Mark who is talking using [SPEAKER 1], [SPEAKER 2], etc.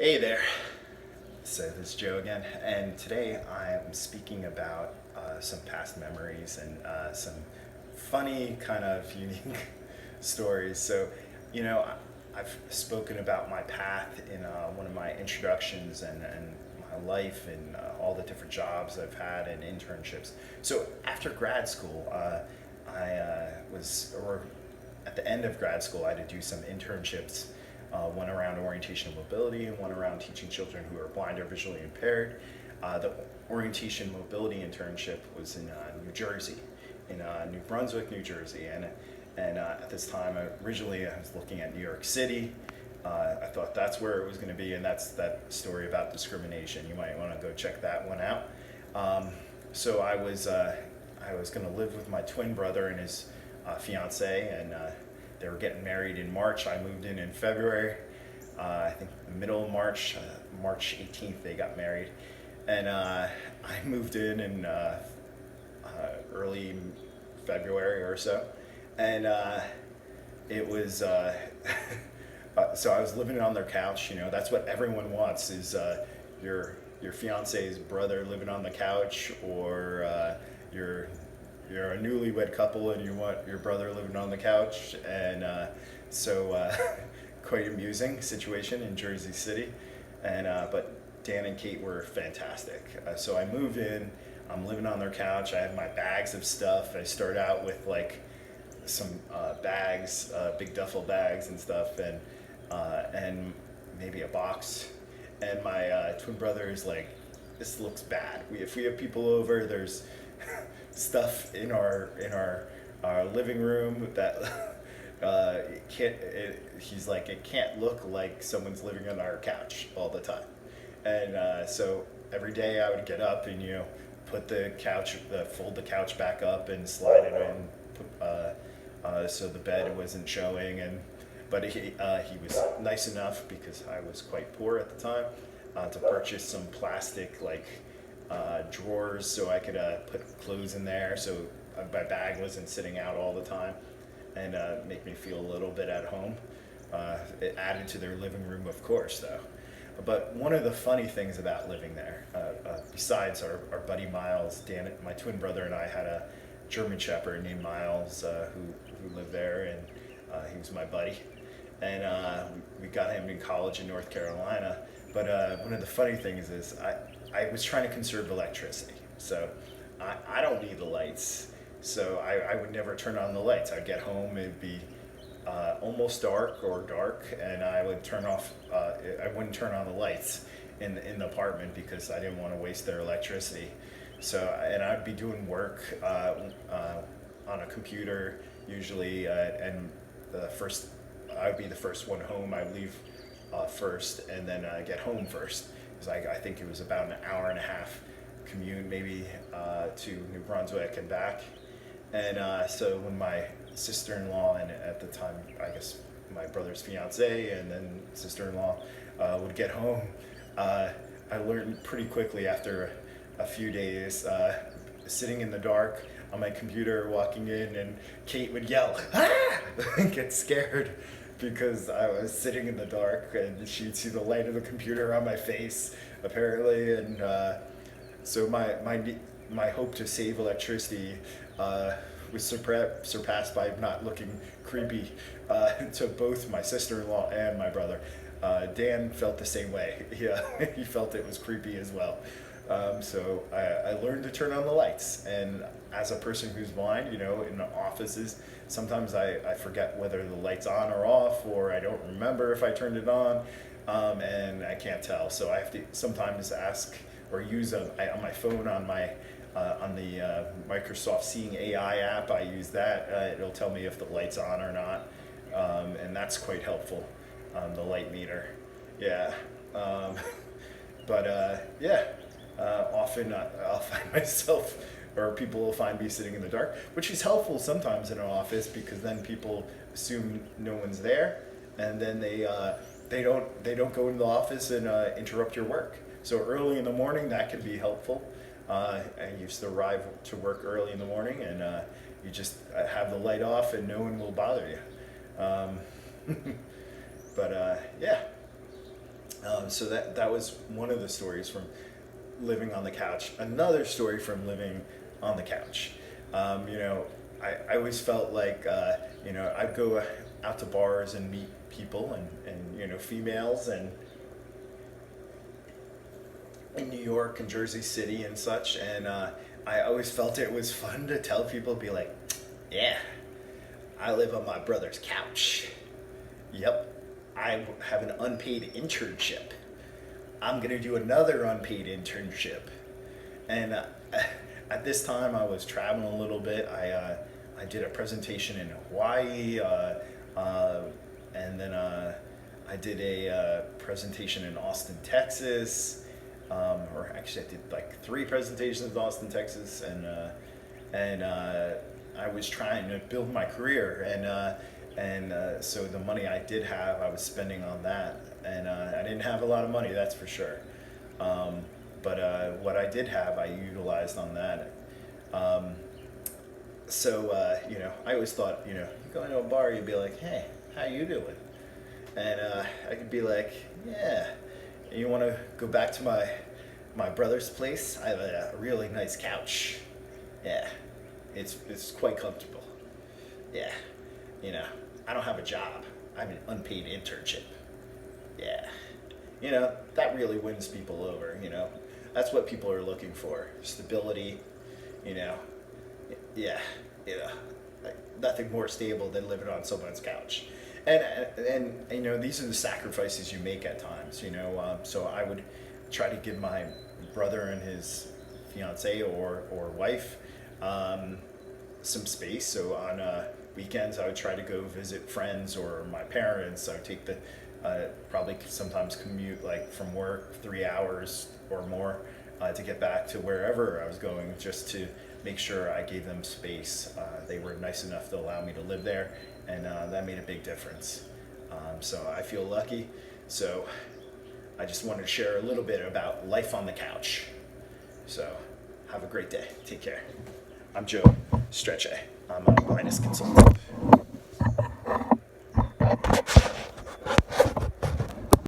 [SPEAKER 1] Hey there. So this is Joe again, and today I'm speaking about some past memories and some funny, kind of unique stories. So, I've spoken about my path in one of my introductions and my life and all the different jobs I've had and internships. So after grad school, or at the end of grad school, I had to do some internships, one around orientation and mobility and one around teaching children who are blind or visually impaired. The orientation mobility internship was in New Jersey, in New Brunswick, New Jersey, and at this time, originally I was looking at New York City. I thought that's where it was going to be, and that's that story about discrimination. You might want to go check that one out. So I was going to live with my twin brother and his fiance, and they were getting married in March. I moved in February. I think the middle of March, March 18th, they got married. And I moved in early February or so. And it was, so I was living on their couch. That's what everyone wants is your fiance's brother living on the couch, or you're a newlywed couple and you want your brother living on the couch. And so quite amusing situation in Jersey City. And but Dan and Kate were fantastic. So I move in, I'm living on their couch, I have my bags of stuff. I start out with like some bags, big duffel bags and stuff, and maybe a box. And my twin brother is like, this looks bad. If we have people over, there's stuff in our living room that he's like, it can't look like someone's living on our couch all the time. And so every day I would get up and put fold the couch back up and slide it in, so the bed wasn't showing. But he was nice enough, because I was quite poor at the time, to purchase some plastic drawers so I could put clothes in there, so my bag wasn't sitting out all the time, and make me feel a little bit at home. It added to their living room, of course, though. But one of the funny things about living there, besides our buddy Miles, Dan, my twin brother, and I had a German Shepherd named Miles, who lived there, and he was my buddy. And we got him in college in North Carolina. But one of the funny things is I was trying to conserve electricity. So I don't need the lights. So I would never turn on the lights. I'd get home, it'd be almost dark or dark, and I would I wouldn't turn on the lights in the apartment, because I didn't want to waste their electricity. So, and I'd be doing work on a computer usually, and I would be the first one home. I'd leave first, and then get home first, because I think it was about an hour and a half commute, maybe, to New Brunswick and back. And so when my sister-in-law, and at the time, I guess my brother's fiance and then sister-in-law, would get home, I learned pretty quickly after a few days, sitting in the dark on my computer, walking in, and Kate would yell, "Ah!" and get scared, because I was sitting in the dark, and she'd see the light of the computer on my face, apparently. And so my hope to save electricity was surpassed by not looking creepy to both my sister-in-law and my brother. Dan felt the same way. Yeah, he felt it was creepy as well. So I learned to turn on the lights. And as a person who's blind, in the offices, sometimes I forget whether the light's on or off, or I don't remember if I turned it on, and I can't tell. So I have to sometimes ask or use on my phone, on the Microsoft Seeing AI app. I use that. It'll tell me if the light's on or not, and that's quite helpful. The light meter, yeah. Often I'll find myself, or people will find me sitting in the dark, which is helpful sometimes in an office, because then people assume no one's there, and then they don't go into the office and interrupt your work. So early in the morning, that can be helpful. I used to arrive to work early in the morning, and you just have the light off, and no one will bother you. But yeah. So that was one of the stories from living on the couch. Another story from living on the couch. You know, I always felt like, you know, I'd go out to bars and meet people and you know, females and in New York and Jersey City and such. And I always felt it was fun to tell people, be like, yeah, I live on my brother's couch. Yep, I have an unpaid internship. I'm gonna do another unpaid internship. And at this time, I was traveling a little bit. I did a presentation in Hawaii, and then I did a presentation in Austin, Texas. Or actually, I did like 3 presentations in Austin, Texas, and I was trying to build my career, and so the money I did have, I was spending on that, and I didn't have a lot of money, that's for sure. But what I did have, I utilized on that. So you know, I always thought, you know, you go into a bar, you'd be like, hey, how you doing? And I could be like, yeah, you want to go back to my brother's place? I have a really nice couch. Yeah, it's quite comfortable. Yeah, you know, I don't have a job. I have an unpaid internship. Yeah, you know, that really wins people over. You know, that's what people are looking for: stability. You know, yeah, you know, like nothing more stable than living on someone's couch. And you know, these are the sacrifices you make at times. You know, so I would try to give my brother and his fiance or wife some space. So on weekends, I would try to go visit friends or my parents. I would take the probably sometimes commute like from work 3 hours or more to get back to wherever I was going, just to make sure I gave them space. They were nice enough to allow me to live there, and that made a big difference. So I feel lucky. So I just wanted to share a little bit about life on the couch. So have a great day. Take care. I'm Joe Strechay. I'm a blindness consultant.